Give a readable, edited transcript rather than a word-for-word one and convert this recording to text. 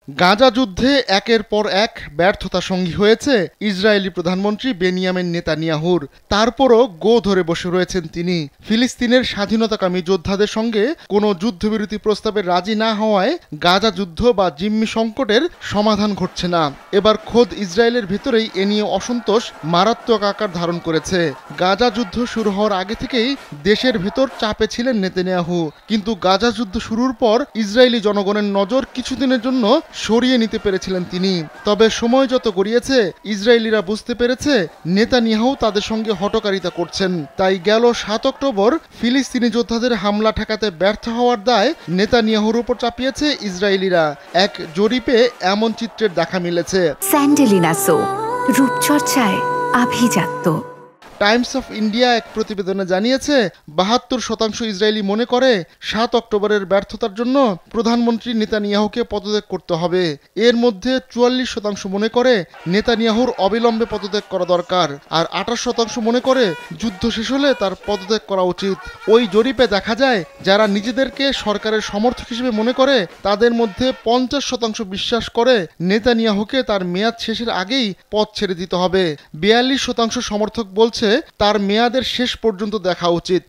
গাজা যুদ্ধে একের পর এক ব্যর্থতা সঙ্গী হয়েছে ইসরায়েলি প্রধানমন্ত্রী বেনিয়ামিন নেতানিয়াহুর। তারপরও গো ধরে বসে রয়েছেন তিনি। ফিলিস্তিনের স্বাধীনতাকামী যোদ্ধাদের সঙ্গে কোনো যুদ্ধবিরতি প্রস্তাবে রাজি না হওয়ায় গাজা যুদ্ধ বা জিম্মি সংকটের সমাধান ঘটছে না। এবার খোদ ইসরায়েলের ভেতরেই এ নিয়ে অসন্তোষ মারাত্মক আকার ধারণ করেছে। গাজা যুদ্ধ শুরু হওয়ার আগে থেকেই দেশের ভেতর চাপে ছিলেন নেতানিয়াহু, কিন্তু গাজা যুদ্ধ শুরুর পর ইসরায়েলি জনগণের নজর কিছুদিনের জন্য সরিয়ে নিতে পেরেছিলেন তিনি। তবে সময় যত গড়িয়েছে ইসরায়েলিরা বুঝতে পেরেছে নেতানিয়াহু তাদের সঙ্গে হঠকারিতা করছেন। তাই গেল ৭ অক্টোবর ফিলিস্তিনি যোদ্ধাদের হামলা ঠেকাতে ব্যর্থ হওয়ার দায় নেতানিয়াহুর উপর চাপিয়েছে ইসরায়েলিরা। এক জরিপে এমন চিত্রের দেখা মিলেছে। স্যান্ডেলিনা সো, রূপচর্চায় আভিজাত্য। টাইমস অফ ইন্ডিয়া এক প্রতিবেদনে জানিয়েছে ৭২% ইসরায়েলি মনে করে ৭ অক্টোবরের ব্যর্থতার জন্য প্রধানমন্ত্রী নেতানিয়াহুকে পদত্যাগ করতে হবে। এর মধ্যে ৪৪% মনে করে নেতানিয়াহুর অবিলম্বে পদত্যাগ করা দরকার, আর ২৮% মনে করে যুদ্ধ শেষ হলে তার পদত্যাগ করা উচিত। ওই জরিপে দেখা যায় যারা নিজেদেরকে সরকারের সমর্থক হিসেবে মনে করে তাদের মধ্যে ৫০% বিশ্বাস করে নেতানিয়াহুকে তার মেয়াদ শেষের আগেই পদ ছেড়ে দিতে হবে। ৪২% সমর্থক বলছে তার মেয়াদের শেষ পর্যন্ত দেখা উচিত।